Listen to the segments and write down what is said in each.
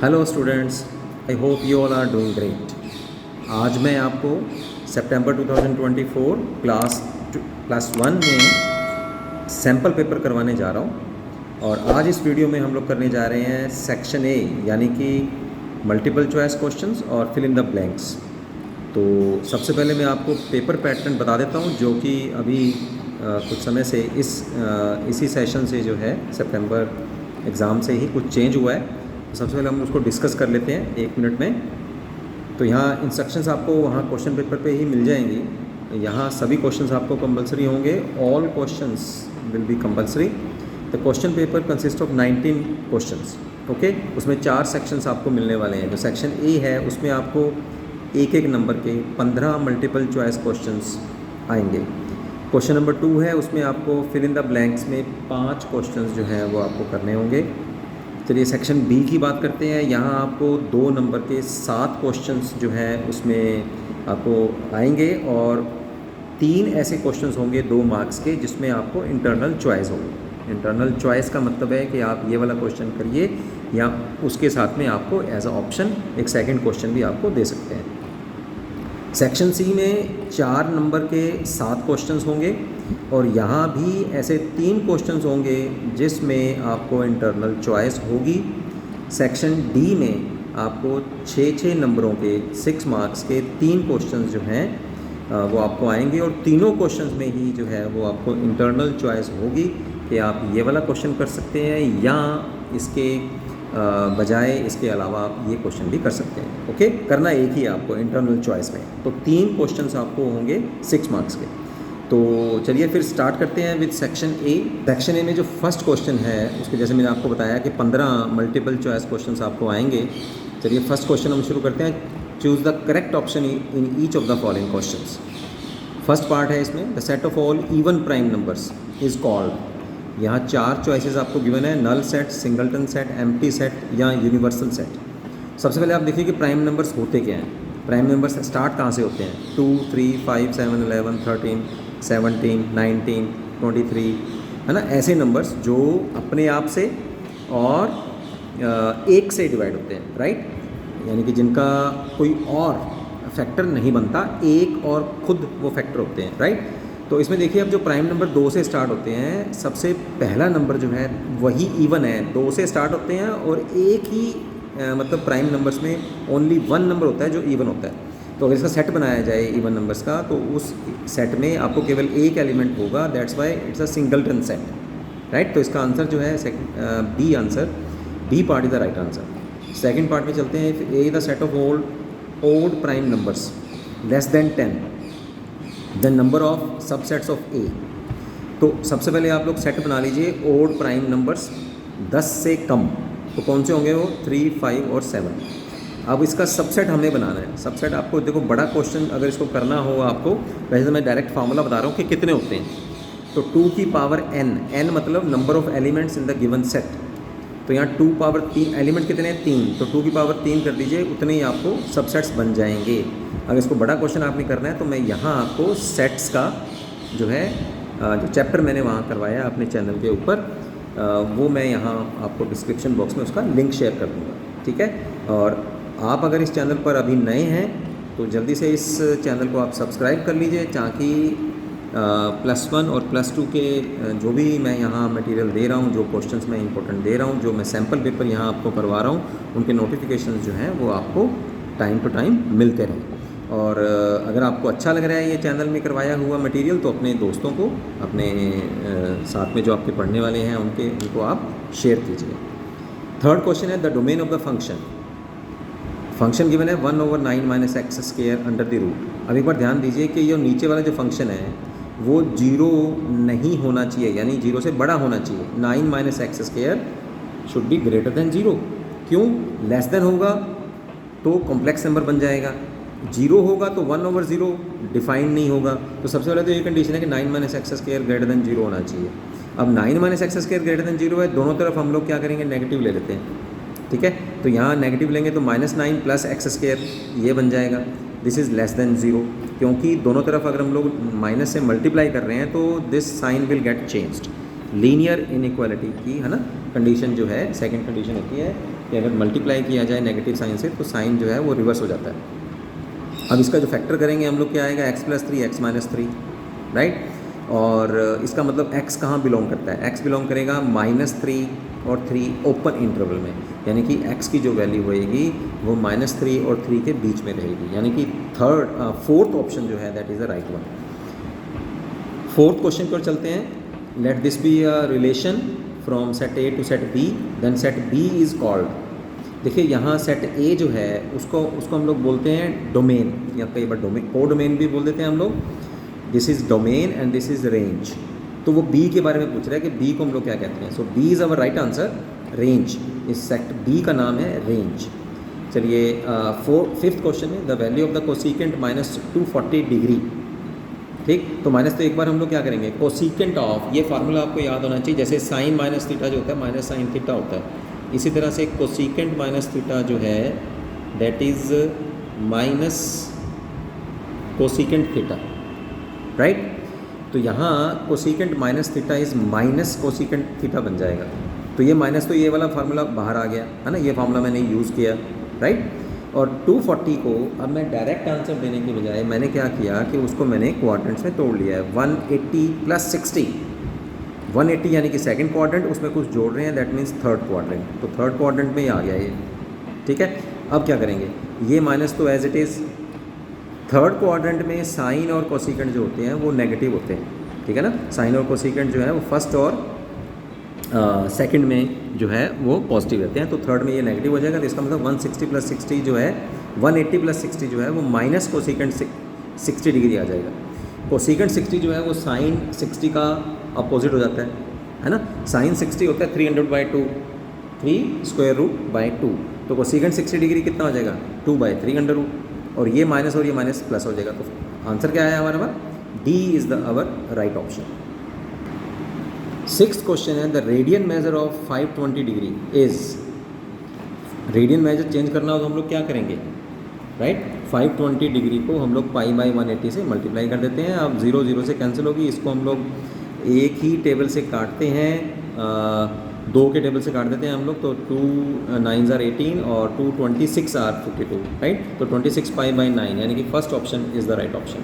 Hello students, I hope you all are doing great. आज मैं आपको सितंबर 2024 क्लास 1 में सैम्पल पेपर करवाने जा रहा हूँ। और आज इस वीडियो में हम लोग करने जा रहे हैं सेक्शन ए, यानी कि मल्टीपल चॉइस क्वेश्चंस और फिल इन द ब्लैंक्स। तो सबसे पहले मैं आपको पेपर पैटर्न बता देता हूँ, जो कि अभी कुछ समय से इसी सेशन से जो है सितंबर एग्ज़ाम से ही कुछ चेंज हुआ है। तो सबसे पहले हम उसको डिस्कस कर लेते हैं 1 मिनट में। तो यहाँ इंस्ट्रक्शंस आपको वहाँ क्वेश्चन पेपर पे ही मिल जाएंगी। यहाँ सभी क्वेश्चंस आपको कंपलसरी होंगे। All questions will be compulsory. The question paper consist of 19 questions. Okay, उसमें 4 सेक्शंस आपको मिलने वाले हैं। जो सेक्शन ए है उसमें आपको एक नंबर के 15 मल्टीपल चॉइस क्वेश्चंस आएंगे। क्वेश्चन नंबर 2 है, उसमें आपको फिल इन द ब्लैंक्स में 5 क्वेश्चंस जो हैं वो आपको करने होंगे। चलिए सेक्शन बी की बात करते हैं। यहाँ आपको 2 नंबर के 7 क्वेश्चंस जो हैं उसमें आपको आएंगे, और 3 ऐसे क्वेश्चंस होंगे 2 मार्क्स के, जिसमें आपको इंटरनल चॉइस होगी। इंटरनल चॉइस का मतलब है कि आप ये वाला क्वेश्चन करिए, या उसके साथ में आपको एज अ ऑप्शन एक सेकंड क्वेश्चन भी आपको दे सकते हैं। सेक्शन सी में 4 नंबर के 7 क्वेश्चंस होंगे, और यहाँ भी ऐसे 3 क्वेश्चंस होंगे जिसमें आपको इंटरनल चॉइस होगी। सेक्शन डी में आपको 6 नंबरों के 6 मार्क्स के 3 क्वेश्चंस जो हैं वो आपको आएंगे, और तीनों क्वेश्चंस में ही जो है वो आपको इंटरनल चॉइस होगी कि आप ये वाला क्वेश्चन कर सकते हैं, या इसके बजाय इसके अलावा आप ये क्वेश्चन भी कर सकते हैं। ओके, करना एक ही है आपको इंटरनल चॉइस में। तो 3 क्वेश्चंस आपको होंगे 6 मार्क्स के। तो चलिए फिर स्टार्ट करते हैं with section A. Section A में जो फर्स्ट क्वेश्चन है उसके, जैसे मैंने आपको बताया कि 15 मल्टीपल चॉइस क्वेश्चंस आपको आएंगे। चलिए फर्स्ट क्वेश्चन हम शुरू करते हैं। Choose the correct option in each of the following questions. First part है इसमें, the set of all even prime numbers is called. यहाँ 4 चॉइसेस आपको गिवन है, null set, singleton set, empty set या यूनिवर्सल सेट। सबसे पहले आप देखिए कि प्राइम नंबर्स होते क्या हैं। प्राइम नंबर्स स्टार्ट कहाँ से होते हैं? 2, 3, 5, 7, 11, 13, 17, 19, 23, है ना। ऐसे नंबर्स जो अपने आप से और 1 से डिवाइड होते हैं, राइट। यानी कि जिनका कोई और फैक्टर नहीं बनता, 1 और खुद वो फैक्टर होते हैं, राइट। तो इसमें देखिए, अब जो प्राइम नंबर 2 से स्टार्ट होते हैं, सबसे पहला नंबर जो है वही इवन है। 2 से स्टार्ट होते हैं, और एक ही मतलब प्राइम नंबर्स में ओनली 1 नंबर होता है जो इवन होता है। तो अगर इसका सेट बनाया जाए इवन नंबर्स का, तो उस सेट में आपको केवल एक एलिमेंट होगा। That's why it's a singleton set, right. तो इसका आंसर जो है B answer, B part is the right answer. Second part में चलते हैं। A the set of all odd prime numbers less than 10, the number of subsets of A. तो सबसे पहले आप लोग सेट बना लीजिए ओड प्राइम नंबर्स 10 से कम। तो कौन से होंगे वो? 3, 5 और 7। अब इसका सबसेट हमें बनाना है। सबसेट आपको देखो, बड़ा क्वेश्चन अगर इसको करना हो आपको, वैसे तो मैं डायरेक्ट फार्मूला बता रहा हूँ कि कितने होते हैं। तो 2 की पावर n, n मतलब number of elements in the given set. तो यहाँ 2 पावर 3 एलिमेंट कितने हैं? 3। तो 2 की पावर 3 कर दीजिए, उतने ही आपको सबसेट्स बन जाएंगे। अगर इसको बड़ा क्वेश्चन आपने करना है, तो मैं यहाँ आपको सेट्स का जो है जो चैप्टर मैंने वहाँ करवाया अपने चैनल के ऊपर, वो मैं यहाँ आपको डिस्क्रिप्शन बॉक्स में उसका लिंक शेयर कर दूँगा, ठीक है। और आप अगर इस चैनल पर अभी नए हैं तो जल्दी से इस चैनल को आप सब्सक्राइब कर लीजिए, ताकि +1 और +2 के जो भी मैं यहाँ मटेरियल दे रहा हूँ, जो क्वेश्चंस मैं इंपॉर्टेंट दे रहा हूँ, जो मैं सैम्पल पेपर यहाँ आपको करवा रहा हूँ, उनके नोटिफिकेशन जो हैं वो आपको टाइम टू टाइम मिलते रहें। और अगर आपको अच्छा लग रहा है ये चैनल में करवाया हुआ मटेरियल, तो अपने दोस्तों को, अपने साथ में जो आपके पढ़ने वाले हैं उनको आप शेयर कीजिए। थर्ड क्वेश्चन है the domain of the function. Function given है 1/9 - x² अंडर द रूट। अब एक बार ध्यान दीजिए कि ये नीचे वाला जो फंक्शन है वो 0 नहीं होना चाहिए, यानी 0 से बड़ा होना चाहिए। 9 - x² should be greater than 0। क्यों? लेस देन होगा तो कॉम्प्लेक्स नंबर बन जाएगा, 0 होगा तो 1/0 डिफाइन नहीं होगा। तो सबसे पहले तो ये कंडीशन है कि 9 - x² ग्रेटर देन 0 होना चाहिए। अब 9 - x² ग्रेटर देन 0 है, दोनों तरफ हम लोग क्या करेंगे? नेगेटिव ले लेते हैं, ठीक है। तो यहाँ नेगेटिव लेंगे तो -9 + x² ये बन जाएगा। दिस इज़ लेस देन 0, क्योंकि दोनों तरफ अगर हम लोग माइनस से मल्टीप्लाई कर रहे हैं तो this sign will get changed. Linear inequality की, है ना, कंडीशन जो है, सेकंड कंडीशन होती है कि अगर मल्टीप्लाई किया जाए नेगेटिव साइन से तो साइन जो है वो रिवर्स हो जाता है। अब इसका जो फैक्टर करेंगे हम लोग क्या आएगा, x + 3 x - 3, राइट। और इसका मतलब x कहाँ बिलोंग करता है, x बिलोंग करेगा -3 और 3 ओपन इंटरवल में, यानी कि x की जो वैल्यू होएगी वो -3 और 3 के बीच में रहेगी, यानी कि फोर्थ ऑप्शन जो है that is the right one. Fourth question पर चलते हैं। Let this be a relation from set A to set B, then set B is called. देखिए यहाँ सेट A जो है उसको हम लोग बोलते हैं डोमेन, या कई बार डोमेन को डोमेन भी बोल देते हैं हम लोग। This is domain and this is range. तो वो B के बारे में पूछ रहा है कि B को हम लोग क्या कहते हैं। सो B is our right answer, range. इस सेट B का नाम है रेंज। चलिए फिफ्थ क्वेश्चन है, the value of the cosecant -240 degree. ठीक, तो माइनस तो एक बार हम लोग क्या करेंगे, कोसिकेंट ऑफ, ये फार्मूला आपको याद होना चाहिए। जैसे साइन माइनस थीटा जो होता है माइनस साइन थीटा होता है, इसी तरह से कोसिकेंट माइनस थीटा जो है that is minus cosecant theta, right. तो यहाँ cosecant minus theta is minus cosecant theta बन जाएगा। तो ये माइनस, तो ये वाला फार्मूला बाहर आ गया है ना, ये फार्मूला मैंने यूज़ किया, राइट। और 240 को अब मैं डायरेक्ट आंसर देने के बजाय मैंने क्या किया कि उसको मैंने क्वाड्रेंट्स में तोड़ लिया है। 180 + 60, 180 यानी कि सेकंड क्वाड्रेंट, उसमें कुछ जोड़ रहे हैं, दैट मीन्स थर्ड क्वाड्रेंट। तो थर्ड क्वाड्रेंट में ही आ गया ये, ठीक है। अब क्या करेंगे, ये माइनस तो as it is, third quadrant में साइन और कोसिकेंट जो होते हैं वो नेगेटिव होते हैं, ठीक है ना। साइन और कोसिकेंट जो है वो फर्स्ट और सेकंड में जो है वो पॉजिटिव रहते हैं, तो थर्ड में ये नेगेटिव हो जाएगा। तो इसका मतलब 160 + 60 जो है, 180 + 60 जो है वो माइनस कोसिकेंट 60 डिग्री आ जाएगा। कोसिकेंट 60 जो है वो साइन 60 का अपोजिट हो जाता है ना। साइन 60 होता है 300/2, 3√2, तो कोसिकेंट 60 डिग्री कितना हो जाएगा, 2/3√, और ये माइनस प्लस हो जाएगा। तो आंसर क्या है हमारा, D is the our right option. Sixth question है, the radian measure of 520 degree is. Radian measure change करना हो तो हम लोग क्या करेंगे, राइट। 520 डिग्री को हम लोग π/180 से मल्टीप्लाई कर देते हैं। अब 0 0 से कैंसिल होगी, इसको हम लोग एक ही टेबल से काटते हैं, 2 के टेबल से काट देते हैं हम लोग। तो 2 9s are 18 और 2 26 are 52, राइट। तो 26 π/9 यानी कि first option is the right option.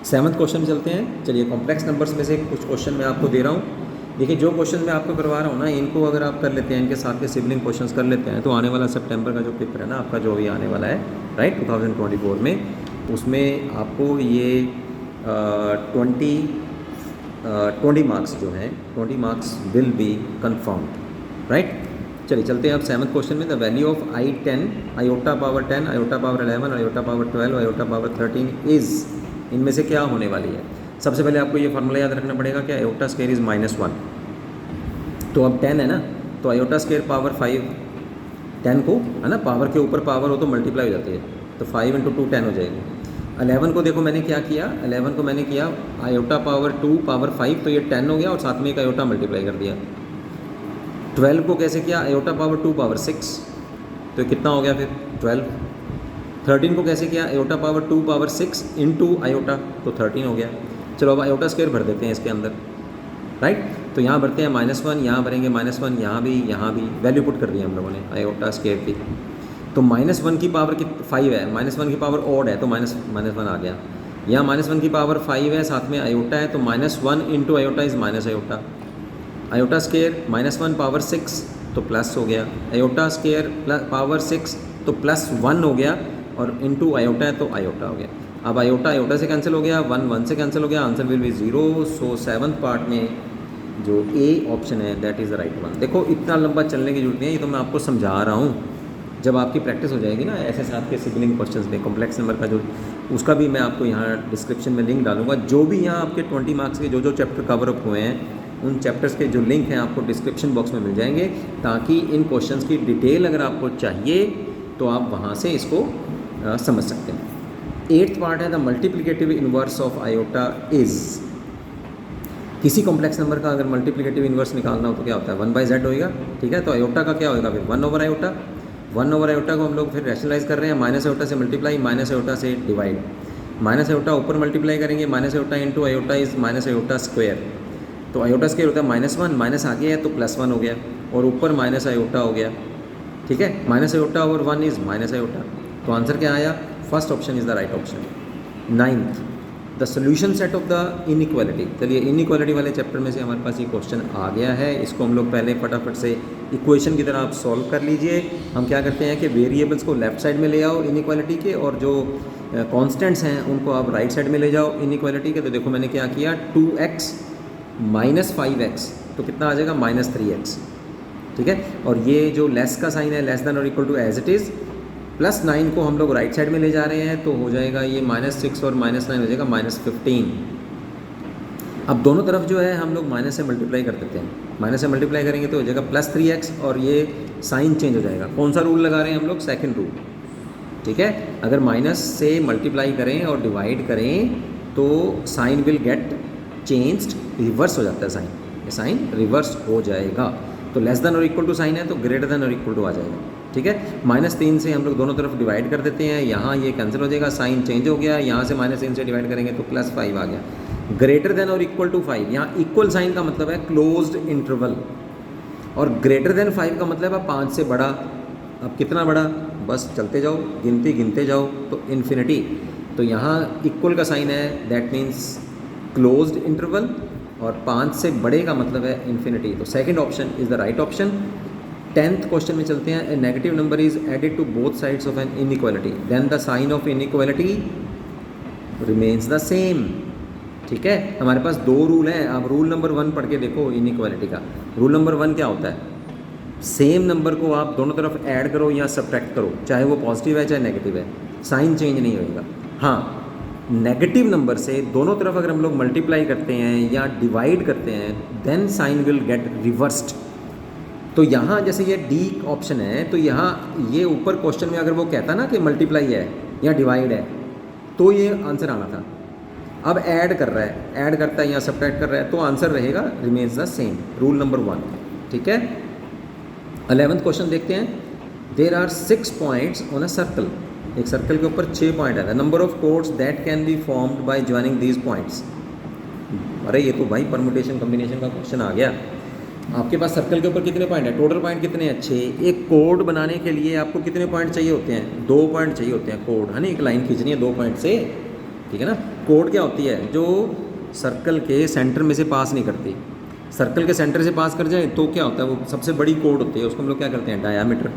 Seventh question चलते हैं। चलिए कॉम्प्लेक्स नंबर्स में से कुछ क्वेश्चन मैं आपको दे रहा हूँ। देखिए जो क्वेश्चन मैं आपको करवा रहा हूँ ना, इनको अगर आप कर लेते हैं, इनके साथ के सिबलिंग क्वेश्चंस कर लेते हैं, तो आने वाला सितंबर का जो पेपर है ना आपका, जो भी आने वाला है, राइट, 2024 में, उसमें आपको ये 20 मार्क्स जो हैं, 20 marks will be confirmed, right. चलिए चलते हैं अब सेवन्थ क्वेश्चन में। The value of I10, iota power 10, iota power 11, iota power 12, iota power 13 is, इनमें से क्या होने वाली है। सबसे पहले आपको ये फार्मूला याद रखना पड़ेगा कि आयोटा स्क्वायर इज़ -1। तो अब 10 है ना, तो आयोटा स्क्वायर पावर 5, 10 को है ना, पावर के ऊपर पावर हो तो मल्टीप्लाई हो जाती है, तो 5 × 2 10 हो जाएगी। 11 को देखो मैंने क्या किया, 11 को मैंने किया आयोटा पावर 2 पावर 5, तो ये 10 हो गया और साथ में एक आयोटा मल्टीप्लाई कर दिया। 12 को कैसे किया, आयोटा पावर 2 पावर 6, तो कितना हो गया फिर 12। 13 को कैसे किया, आयोटा पावर 2 पावर 6 × आयोटा, तो 13 हो गया। चलो अब आयोटा स्क्वायर भर देते हैं इसके अंदर, राइट। तो यहाँ भरते हैं -1, यहाँ भरेंगे -1, यहाँ भी वैल्यू पुट कर दी हम लोगों ने आयोटा स्क्वायर की। तो -1 की पावर 5 है, -1 की पावर ऑड है, तो -1 आ गया। यहाँ -1 की पावर 5 है, साथ में आयोटा है, तो -1 × iota is minus iota. Iota square -1 power 6 तो प्लस हो गया, आयोटा स्क्वायर पावर 6 तो +1 हो गया, और इनटू आयोटा है तो आयोटा हो गया। अब आयोटा आयोटा से कैंसिल हो गया, 1 1 से कैंसिल हो गया, answer will be 0। So seventh part में जो ए ऑप्शन है that is the right one. देखो इतना लंबा चलने की जरूरत नहीं है, ये तो मैं आपको समझा रहा हूँ। जब आपकी प्रैक्टिस हो जाएगी ना ऐसे साथ के सिबलिंग क्वेश्चंस में, कॉम्प्लेक्स नंबर का जो, उसका भी मैं आपको यहाँ डिस्क्रिप्शन में लिंक डालूंगा। जो भी यहाँ आपके 20 मार्क्स के जो चैप्टर कवर अप हुए हैं, उन चैप्टर्स के जो लिंक हैं आपको डिस्क्रिप्शन बॉक्स में मिल जाएंगे, ताकि इन क्वेश्चंस की डिटेल अगर आपको चाहिए तो आप वहाँ से इसको समझ सकते हैं। 8th पार्ट है, the multiplicative inverse of iota is. किसी कॉम्प्लेक्स नंबर का अगर मल्टीप्लिकेटिव इन्वर्स निकालना हो तो क्या होता है, 1/z होएगा, ठीक है। तो आयोटा का क्या होएगा फिर, 1/आयोटा। 1/आयोटा को हम लोग फिर रैशनलाइज कर रहे हैं, -आयोटा से मल्टीप्लाई, -आयोटा से डिवाइड, -आयोटा ऊपर मल्टीप्लाई करेंगे, -iota × iota is -iota square. तो आयोटा स्क्वायर होता है -1, माइनस आ गया है तो +1 हो गया, और ऊपर -आयोटा हो गया, ठीक है, माइनस आयोटा और 1 इज़ माइनस आयोटा, तो आंसर क्या आया? First option is the right option. Ninth, the solution set of the inequality. चलिए इनइक्वालिटी वाले चैप्टर में से हमारे पास ये क्वेश्चन आ गया है, इसको हम लोग पहले फटाफट से इक्वेशन की तरह आप सॉल्व कर लीजिए। हम क्या करते हैं कि वेरिएबल्स को लेफ्ट साइड में ले आओ इनइक्वालिटी के, और जो कांस्टेंट्स हैं उनको आप राइट साइड में ले जाओ इनइक्वालिटी के। तो देखो मैंने क्या किया, 2x माइनस 5x, तो कितना आ जाएगा? माइनस 3x, ठीक है। और ये जो लेस का साइन है, लेस देन और equal to as it is, plus 9 को हम लोग राइट साइड में ले जा रहे हैं, तो हो जाएगा ये -6 और -9 हो जाएगा -15। अब दोनों तरफ जो है हम लोग माइनस से मल्टीप्लाई कर देते हैं, माइनस से मल्टीप्लाई करेंगे तो हो जाएगा +3x, और ये साइन चेंज हो जाएगा। कौन सा रूल लगा रहे हैं हम लोग? सेकंड रूल, ठीक है। अगर माइनस से मल्टीप्लाई करें और डिवाइड करें तो sign will get changed, reverse हो जाता है साइन, ये साइन रिवर्स हो जाएगा। तो लेस देन और इक्वल टू साइन है तो ग्रेटर देन और इक्वल टू आ जाएगा, ठीक है। -3 से हम लोग दोनों तरफ डिवाइड कर देते हैं, यहाँ ये कैंसिल हो जाएगा, साइन चेंज हो गया, यहाँ से -3 से डिवाइड करेंगे तो +5 आ गया। ग्रेटर देन और इक्वल टू 5, यहाँ इक्वल साइन का मतलब है क्लोज्ड इंटरवल, और ग्रेटर देन 5 का मतलब है 5 से बड़ा। अब कितना बड़ा? बस चलते जाओ, गिनते जाओ तो इन्फिनिटी। तो यहाँ इक्वल का साइन है, दैट मीन्स क्लोज्ड इंटरवल, और 5 से बड़े का मतलब है इन्फिनिटी। तो second option is the right option. 10th question में चलते हैं। A negative number is added to both sides of an inequality, then the sign of inequality remains the same, ठीक है। हमारे पास 2 रूल हैं, आप रूल नंबर 1 पढ़ के देखो इनइक्वालिटी का। रूल नंबर 1 क्या होता है? सेम नंबर को आप दोनों तरफ ऐड करो या सब्ट्रैक्ट करो, चाहे वो पॉजिटिव है चाहे नेगेटिव है, साइन चेंज नहीं होएगा। हाँ, नेगेटिव नंबर से दोनों तरफ अगर हम लोग मल्टीप्लाई करते हैं या डिवाइड करते हैं, then sign will get reversed. तो यहाँ जैसे ये डी ऑप्शन है, तो यहाँ ये ऊपर क्वेश्चन में अगर वो कहता ना कि मल्टीप्लाई है या डिवाइड है, तो ये आंसर आना था। अब ऐड कर रहा है, ऐड करता है या सब्ट्रैक्ट कर रहा है, तो आंसर रहेगा remains the same, rule number 1, ठीक है। 11th क्वेश्चन देखते हैं। There are 6 points on a circle, एक सर्कल के ऊपर 6 पॉइंट है। Number of chords that can be formed by joining these points. अरे ये तो भाई परमुटेशन कॉम्बिनेशन का क्वेश्चन आ गया। आपके पास सर्कल के ऊपर कितने पॉइंट है? टोटल पॉइंट कितने हैं? 6। एक कोड बनाने के लिए आपको कितने पॉइंट चाहिए होते हैं? 2 पॉइंट चाहिए होते हैं कोड, है ना। एक लाइन खींचनी है 2 पॉइंट से, ठीक है ना। कोड क्या होती है? जो सर्कल के सेंटर में से पास नहीं करती। सर्कल के सेंटर से पास कर जाए तो क्या होता है? वो सबसे बड़ी कोड होती है, उसको हम लोग क्या करते हैं? डायामीटर,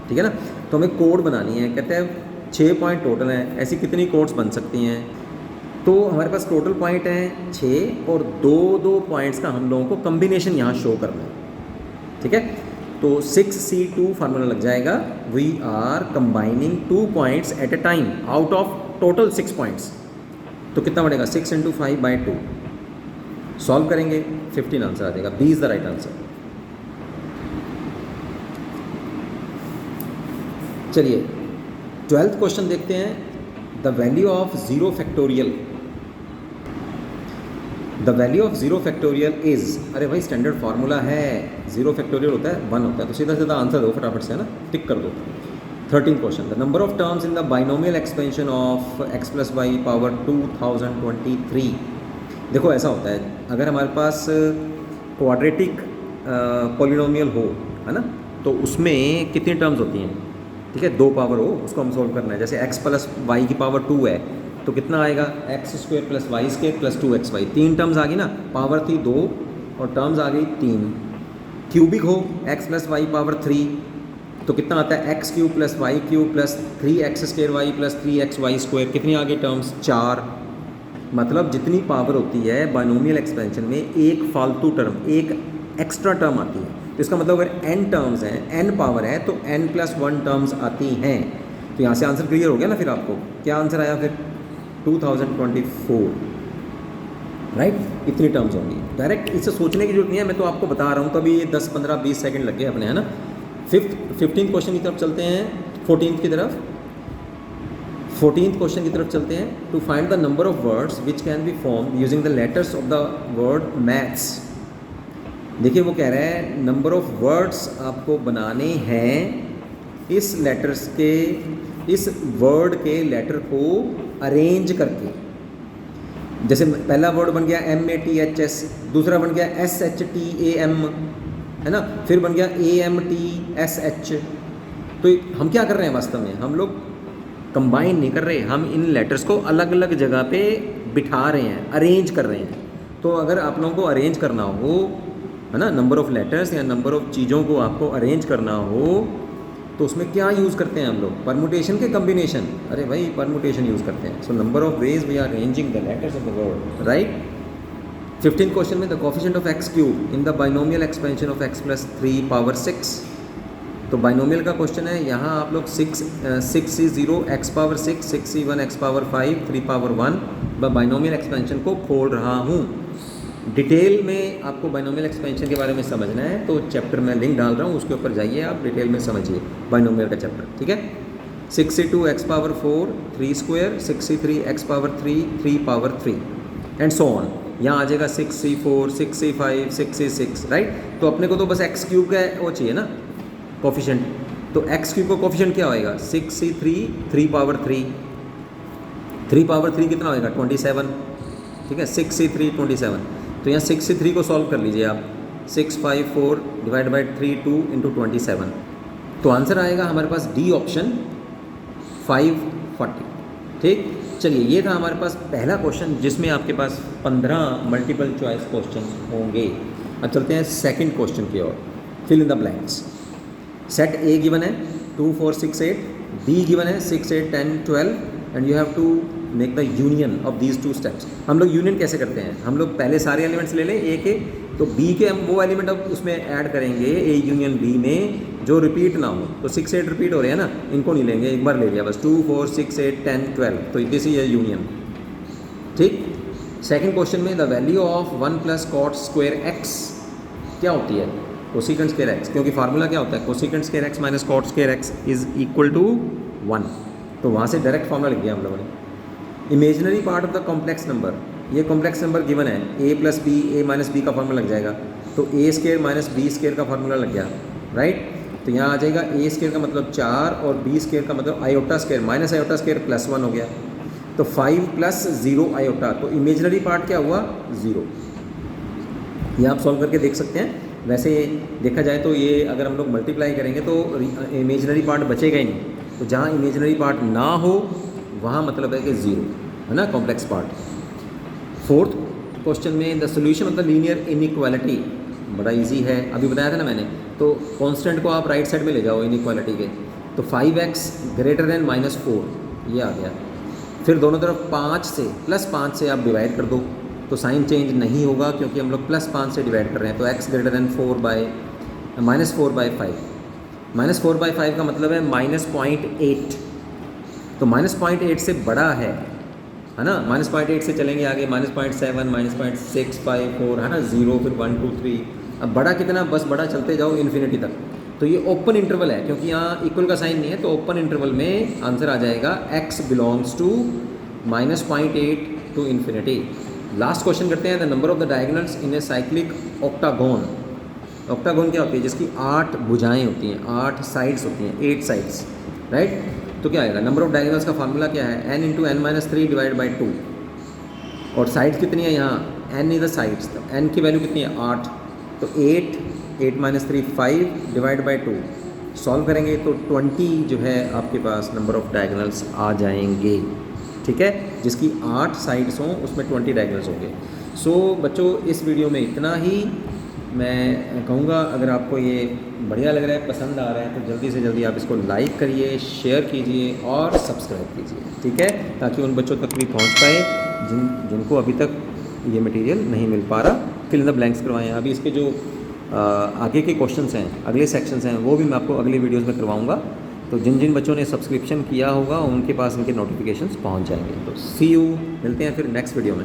ठीक है ना। तो हमें कोड बनानी है, कहते हैं 6 पॉइंट टोटल हैं, ऐसी कितनी कोड्स बन सकती हैं? तो हमारे पास टोटल पॉइंट हैं 6, और 2 पॉइंट्स का हम लोगों को कम्बिनेशन यहाँ शो करना है, ठीक है। तो 6C2 फार्मूला लग जाएगा। We are combining 2 points at a time out of total 6 points. तो कितना बढ़ेगा? 6 × 5/2। सॉल्व करेंगे 15 आंसर आ जाएगा। B is the right answer. चलिए 12th क्वेश्चन देखते हैं। The value of 0 factorial, the value of 0 factorial is, अरे भाई स्टैंडर्ड फार्मूला है, 0 फैक्टोरियल होता है 1 होता है, तो सीधा सीधा आंसर दो फटाफट से, है ना, टिक कर दो। 13th question. The number of terms in the binomial expansion of x + y power 2023। देखो ऐसा होता है, अगर हमारे पास क्वाड्रेटिक पॉलिनोमियल हो, है ना, तो उसमें कितनी टर्म्स होती हैं? ठीक है, 2 पावर हो, उसको हम सोल्व करना है। जैसे x + y की पावर 2 है, तो कितना आएगा? x² + y² + 2xy। 3 टर्म्स आ गई ना, पावर थी 2 और टर्म्स आ गई 3। क्यूबिक हो x + y पावर 3, तो कितना आता है? x³ + y³ + 3x² y + 3xy²। कितनी आ गई टर्म्स? 4। मतलब जितनी पावर होती है बाइनोमियल एक्सपेंशन में, एक फालतू टर्म, एक एक्स्ट्रा टर्म आती है। तो इसका मतलब अगर n टर्म्स हैं, n पावर है, तो n + 1 टर्म्स आती हैं। तो यहाँ से आंसर क्लियर हो गया ना। फिर आपको क्या आंसर आया? फिर 2024, राइट। इतनी टर्म्स होंगी। डायरेक्ट इससे सोचने की जरूरत नहीं है, मैं तो आपको बता रहा हूँ। तो अभी 10, 15, 20 सेकंड लग गए अपने, है ना। 15th क्वेश्चन की तरफ चलते हैं, 14th की तरफ। 14th क्वेश्चन की तरफ चलते हैं। To find the number of words which can be form using the letters of the word maths. देखिए वो कह रहा है नंबर ऑफ वर्ड्स आपको बनाने हैं इस लेटर्स के, इस वर्ड के लेटर को अरेंज करके। जैसे पहला वर्ड बन गया MATHS, दूसरा बन गया SHTAM, है ना, फिर बन गया AMTSH, तो हम क्या कर रहे हैं वास्तव में, हम लोग कंबाइन नहीं कर रहे, हम इन लेटर्स को अलग अलग जगह पे बिठा रहे हैं, अरेंज कर रहे हैं। तो अगर आप लोगों को अरेंज करना हो, है ना, नंबर ऑफ़ लेटर्स या नंबर ऑफ़ चीज़ों को आपको अरेंज करना हो, तो उसमें क्या यूज़ करते हैं हम लोग, परमुटेशन के कम्बिनेशन। अरे भाई परमुटेशन यूज़ करते हैं। So number of ways we are arranging the letters of the word, right. 15th question में the coefficient of x cube in the binomial expansion of x plus 3 power 6। तो binomial का question है, यहाँ आप लोग 6c0 x power 6, 6c1 x power 5, 3 power 1 binomial expansion को खोल रहा हूँ। डिटेल में आपको बाइनोमियल एक्सपेंशन के बारे में समझना है तो चैप्टर में लिंक डाल रहा हूँ, उसके ऊपर जाइए, आप डिटेल में समझिए बाइनोमियल का चैप्टर, ठीक है। 6c2 x power 4, 3 square, 6c3 x power 3, 3 power 3 and so on. यहाँ आ जाएगा 6c4, 6c5, 6c6, राइट। तो अपने को तो बस x क्यूब का वो चाहिए ना कोफिशिएंट, तो x क्यूब का कोफिशिएंट क्या होएगा, 6c3, 3 पावर 3, 3 पावर 3 कितना होएगा 27, ठीक है, 6c3 27। तो यहाँ 6c3 को सॉल्व कर लीजिए आप, 654 डिवाइड बाई 3 2 इंटू 27। तो आंसर आएगा हमारे पास डी ऑप्शन 540, ठीक। चलिए ये था हमारे पास पहला क्वेश्चन जिसमें आपके पास 15 मल्टीपल चॉइस क्वेश्चन होंगे। अब चलते हैं सेकंड क्वेश्चन की ओर, fill in the blanks. Set a given है 2 4 6 8, बी गिवन है 6 8 10 12 and you have to make the union of these two steps. हम लोग यूनियन कैसे करते हैं, हम लोग पहले सारे एलिमेंट्स ले लें ए के, तो बी के हम वो एलिमेंट अब उसमें ऐड करेंगे ए यूनियन बी में जो रिपीट ना हो। तो 6 8 रिपीट हो रहे हैं ना, इनको नहीं लेंगे, एक बार ले लिया बस, 2 4 6 8 10 12, तो दिस इज यूनियन, ठीक। सेकंड क्वेश्चन में the value of 1 plus cot square x क्या होती है, कोसिकेंट स्क्वायर एक्स, क्योंकि फार्मूला क्या होता है, cosecant square x minus cot square x is equal to 1। तो वहाँ से डायरेक्ट फार्मूला लिख दिया हम लोगों ने। Imaginary part of the complex number, ये कॉम्प्लेक्स नंबर गिवन है, ए प्लस बी, ए माइनस बी का फार्मूला लग जाएगा, तो ए स्क्वायर माइनस बी स्क्वायर का फार्मूला लग गया, राइट। तो यहाँ आ जाएगा ए स्क्वायर का मतलब 4 और बी स्क्वायर का मतलब iota square minus iota square plus 1 हो गया, तो 5 प्लस 0 आयोटा, तो इमेजिनरी पार्ट क्या हुआ 0। ये आप सॉल्व करके देख सकते हैं। वैसे देखा जाए तो ये अगर हम लोग मल्टीप्लाई करेंगे तो इमेजिनरी पार्ट बचेगा ही नहीं, तो जहाँ इमेजिनरी पार्ट ना हो वहाँ मतलब है कि 0 है ना, कॉम्प्लेक्स पार्ट। फोर्थ क्वेश्चन में the solution of the linear inequality, बड़ा इजी है, अभी बताया था ना मैंने। तो कांस्टेंट को आप राइट साइड में ले जाओ इनइक्वालिटी के, तो 5x ग्रेटर देन -4 ये आ गया। फिर दोनों तरफ 5 से +5 से आप डिवाइड कर दो, तो साइन चेंज नहीं होगा क्योंकि हम लोग +5 से डिवाइड कर रहे हैं। तो x ग्रेटर देन -4/5, -4/5 का मतलब है -0.8, तो -0.8 से बड़ा है ना, -0.8 से चलेंगे आगे -0.7, -0.654 है ना, 0 फिर 1 2 3, अब बड़ा कितना, बस बड़ा चलते जाओ इन्फिनिटी तक। तो ये ओपन इंटरवल है क्योंकि यहाँ इक्वल का साइन नहीं है, तो ओपन इंटरवल में आंसर आ जाएगा x belongs to -0.8 to infinity. Last question करते हैं, the number of the diagonals in a cyclic octagon. Octagon क्या होती है, जिसकी 8 भुजाएं होती हैं, 8 साइड्स होती हैं, 8 साइड्स, राइट। तो क्या आएगा, नंबर ऑफ डायगोनल्स का फार्मूला क्या है, n into n-3 divide by 2, और साइड्स कितनी है यहाँ, n इज द साइड्स, तो n की वैल्यू कितनी है 8, तो 8 5 डिवाइड बाई 2 सॉल्व करेंगे तो 20 जो है आपके पास नंबर ऑफ डायगोनल्स आ जाएंगे, ठीक है। जिसकी 8 साइड्स हों उसमें 20 डायगोनल्स होंगे। सो बच्चों इस वीडियो में इतना ही। मैं कहूँगा अगर आपको ये बढ़िया लग रहा है, पसंद आ रहा है, तो जल्दी से जल्दी आप इसको लाइक करिए, शेयर कीजिए और सब्सक्राइब कीजिए, ठीक है, ताकि उन बच्चों तक भी पहुँच पाए जिनको अभी तक ये मटेरियल नहीं मिल पा रहा। फिल इन द ब्लैंक्स करवाएं। अभी इसके जो आगे के क्वेश्चंस हैं, अगले सेक्शंस हैं, वो भी मैं आपको अगले वीडियोज़ में करवाऊँगा। तो जिन जिन बच्चों ने सब्सक्रिप्शन किया होगा उनके पास इनके नोटिफिकेशंस पहुँच जाएंगे। तो सी यू, मिलते हैं फिर नेक्स्ट वीडियो में।